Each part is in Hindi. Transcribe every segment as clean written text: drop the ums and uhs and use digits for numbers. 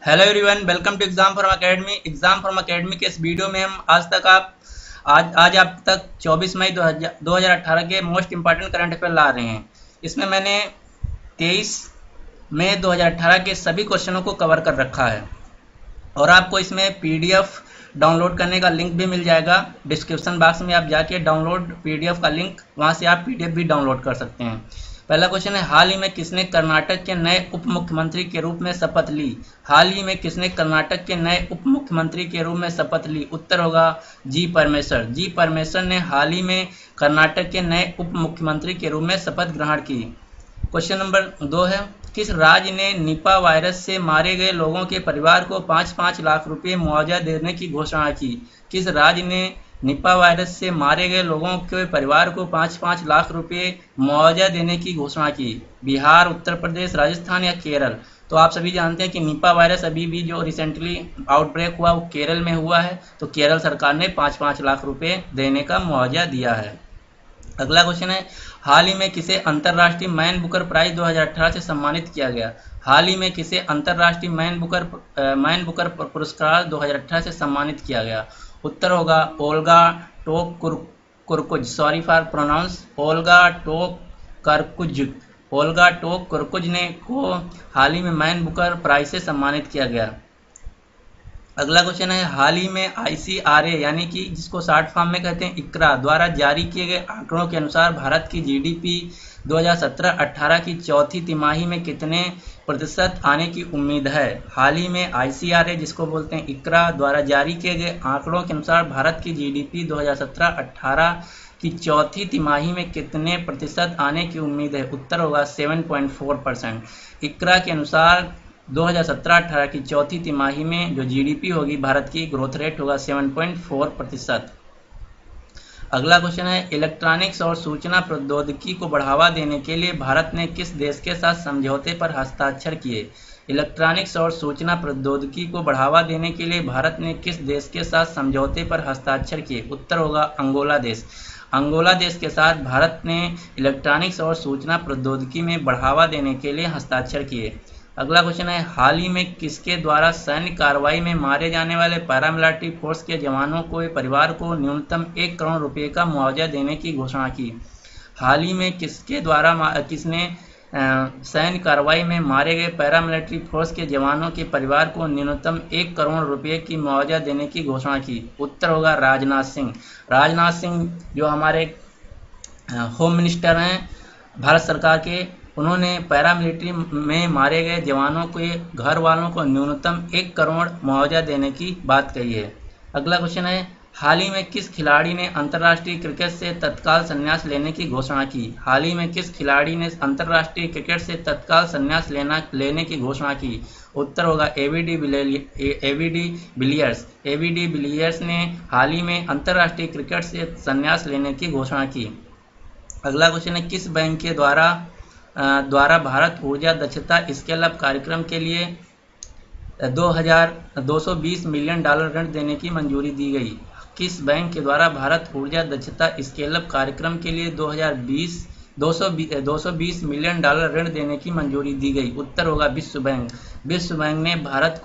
Hello everyone, welcome to exam form academy. Exam form academy के इस वीडियो में हम आज आप तक 24 मई 2018 के मोस्ट इंपॉर्टेंट करंट अफेयर ला रहे हैं। इसमें मैंने 23 मई 2018 के सभी क्वेश्चनों को कवर कर रखा है और आपको इसमें पीडीएफ डाउनलोड करने का लिंक भी मिल जाएगा। डिस्क्रिप्शन बॉक्स में आप जाके डाउनलोड पीडीएफ का लिंक, वहां से आप पीडीएफ भी डाउनलोड कर सकते हैं। पहला क्वेश्चन है, हाल ही में किसने कर्नाटक के नए उप मुख्यमंत्री के रूप में शपथ ली? हाल ही में किसने कर्नाटक के नए उप मुख्यमंत्री के रूप में शपथ ली? उत्तर होगा जी परमेश्वर। जी परमेश्वर ने हाल ही में कर्नाटक के नए उप मुख्यमंत्री के रूप में शपथ ग्रहण की। क्वेश्चन नंबर 2 है, किस राज्य ने निपा वायरस से मारे गए लोगों के परिवार को 5-5 लाख रुपए मुआवजा देने की घोषणा की? किस राज्य ने निपा वायरस से मारे गए लोगों के परिवार को 5-5 लाख रुपए मुआवजा देने की घोषणा की? बिहार, उत्तर प्रदेश, राजस्थान या केरल? तो आप सभी जानते हैं कि निपा वायरस अभी भी जो रिसेंटली आउटब्रेक हुआ वो केरल में हुआ है, तो केरल सरकार ने 5-5 लाख रुपए देने का मुआवजा दिया है। अगला क्वेश्चन है, हाल ही में किसे अंतर्राष्ट्रीय मैन बुकर प्राइज 2018 से सम्मानित किया गया? हाल ही में किसे अंतर्राष्ट्रीय मैन बुकर पुरस्कार 2018 से सम्मानित किया गया? उत्तर होगा Olga Tokarczuk. Sorry for pronounce, Olga Tokarczuk. Olga Tokarczuk ने को हाल ही में मैन बुकर प्राइज से सम्मानित किया गया। अगला क्वेश्चन है, हाल ही में ICRA यानी कि जिसको शॉर्ट फॉर्म में कहते हैं इकरा द्वारा जारी किए गए आंकड़ों के अनुसार भारत की जीडीपी 2017-18 की चौथी तिमाही में कितने प्रतिशत आने की उम्मीद है? हाल ही में ICRA जिसको बोलते हैं इकरा द्वारा जारी किए गए आंकड़ों के अनुसार भारत की जीडीपी 2017-18 की चौथी तिमाही में कितने प्रतिशत आने की उम्मीद है? उत्तर होगा 7.4%। इकरा के अनुसार 2017-18 की चौथी तिमाही में जो जीडीपी होगी भारत की, ग्रोथ रेट होगा 7.4%। अगला क्वेश्चन है, इलेक्ट्रॉनिक्स और सूचना प्रौद्योगिकी को बढ़ावा देने के लिए भारत ने किस देश के साथ समझौते पर हस्ताक्षर किए? इलेक्ट्रॉनिक्स और सूचना प्रौद्योगिकी को बढ़ावा देने के लिए भारत ने किस देश के साथ समझौते पर हस्ताक्षर किए? उत्तर होगा अंगोला देश। अंगोला देश के साथ भारत ने इलेक्ट्रॉनिक्स और सूचना प्रौद्योगिकी में बढ़ावा देने के लिए हस्ताक्षर किए। अगला क्वेश्चन है, हाल ही में किसके द्वारा सैन्य कार्रवाई में मारे जाने वाले पैरामिलिट्री फोर्स के जवानों को परिवार को न्यूनतम 1 करोड़ रुपए का मुआवजा देने की घोषणा की? हाल ही में किसने सैन्य कार्रवाई में मारे गए पैरामिलिट्री फोर्स के जवानों के परिवार को न्यूनतम 1 करोड़ रुपए की मुआवजा देने की घोषणा की? उत्तर होगा राजनाथ सिंह। राजनाथ सिंह जो हमारे होम मिनिस्टर हैं भारत सरकार के, उन्होंने पैरामिलिट्री में मारे गए जवानों के घर वालों को न्यूनतम 1 करोड़ मुआवजा देने की बात कही है। अगला क्वेश्चन है, हाल ही में किस खिलाड़ी ने अंतर्राष्ट्रीय क्रिकेट से तत्काल संन्यास लेने की घोषणा की? हाल ही में किस खिलाड़ी ने अंतर्राष्ट्रीय क्रिकेट से तत्काल संन्यास लेने की घोषणा की? उत्तर होगा एबीडी विलियर्स। एबीडी विलियर्स ने हाल ही में अंतर्राष्ट्रीय क्रिकेट से संन्यास लेने की घोषणा की। अगला क्वेश्चन है, किस बैंक के द्वारा भारत ऊर्जा दक्षता स्केल अप कार्यक्रम के लिए 220 मिलियन डॉलर ऋण देने की मंजूरी दी गई? किस बैंक के द्वारा भारत ऊर्जा दक्षता स्केल अप कार्यक्रम के लिए 220 मिलियन डॉलर ऋण देने की मंजूरी दी गई? उत्तर होगा विश्व बैंक। विश्व बैंक ने भारत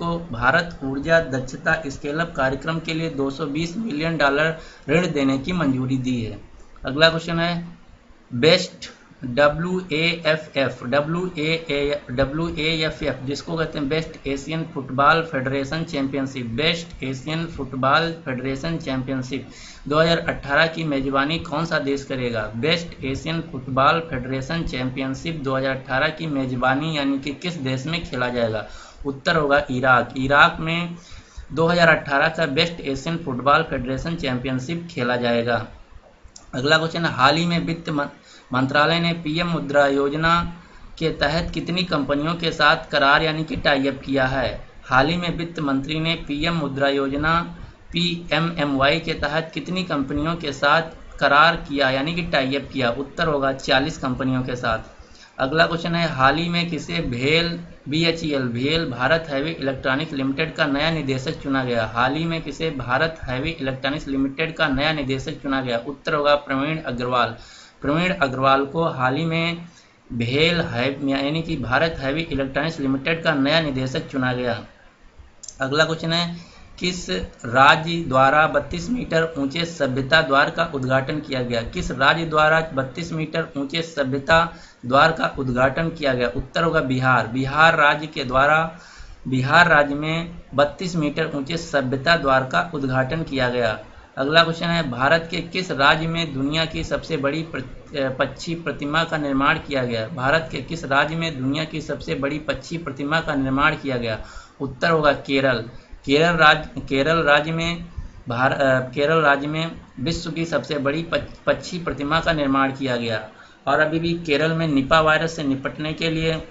ऊर्जा दक्षता स्केल अप कार्यक्रम के लिए 220 मिलियन डॉलर ऋण देने की मंजूरी दी है। अगला क्वेश्चन है, बेस्ट WAFF जिसको कहते हैं best Asian football federation championship, best Asian football federation championship 2018 की मेजबानी कौन सा देश करेगा? Best Asian football federation championship 2018 की मेजबानी यानी कि किस देश में खेला जाएगा? उत्तर होगा इराक। इराक में 2018 का best Asian football federation championship खेला जाएगा। अगला क्वेश्चन, हाल ही में वित्त मंत्रालय ने PM मुद्रा योजना के तहत कितनी कंपनियों के साथ करार यानी कि टाई अप किया है? हाल ही में वित्त मंत्री ने PM मुद्रा योजना PMMY के तहत कितनी कंपनियों के साथ करार किया यानी कि टाई अप किया? उत्तर होगा 40 कंपनियों के साथ। अगला क्वेश्चन है, हाल ही में किसे BHEL Bharat heavy electronics limited का नया निदेशक चुना गया? हाल ही में किसे भारत हैवी इलेक्ट्रॉनिक्स लिमिटेड का नया निदेशक चुना गया? उत्तर होगा प्रवीण अग्रवाल। प्रवीण अग्रवाल को हाल ही में यानी कि भारत हैवी इलेक्ट्रॉनिक्स लिमिटेड का नया निदेशक चुना गया। अगला क्वेश्चन है, किस राज्य द्वारा 32 मीटर ऊंचे सभ्यता द्वार का उद्घाटन किया गया? किस राज्य द्वारा 32 मीटर ऊंचे सभ्यता द्वार का उद्घाटन किया गया? उत्तर होगा बिहार। बिहार राज्य के द्वारा बिहार राज्य में 32 मीटर ऊंचे सभ्यता द्वार का उद्घाटन किया गया। अगला क्वेश्चन है, भारत के किस राज्य में दुनिया की सबसे बड़ी पक्षी प्रतिमा का निर्माण किया गया? भारत के किस राज्य में दुनिया की सबसे बड़ी पक्षी प्रतिमा का निर्माण किया गया? उत्तर होगा केरल। केरल राज्य में विश्व की सबसे बड़ी पक्षी प्रतिमा का निर्माण किया गया। और अभी भी केरल में निपा वायरस से निपटने के लिए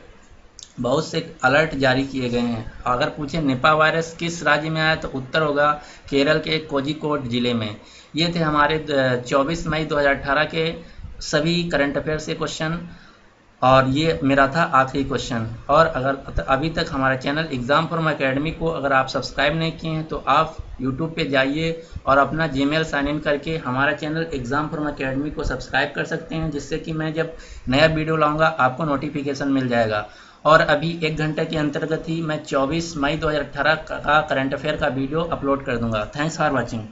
बहुत से अलर्ट जारी किए गए हैं। अगर पूछे निपा वायरस किस राज्य में आया तो उत्तर होगा केरल के कोझिकोड जिले में। ये थे हमारे 24 मई 2018 के सभी करंट अफेयर से क्वेश्चन, और ये मेरा था आखिरी क्वेश्चन। और अगर अभी तक हमारा चैनल एग्जाम फॉर्म एकेडमी को अगर आप सब्सक्राइब नहीं किए हैं तो आप यूट्यूब पे जाइए और अपना जीमेल साइन इन करके हमारा चैनल एग्जाम फॉर्म एकेडमी को सब्सक्राइब कर सकते हैं, जिससे कि मैं जब नया वीडियो लाऊंगा आपको नोटिफिकेशन मिल जाएगा। और अभी 1 घंटे के अंतर्गत ही मैं 24 मई 2018 का करंट अफेयर का वीडियो अपलोड कर दूंगा। Thanks for watching.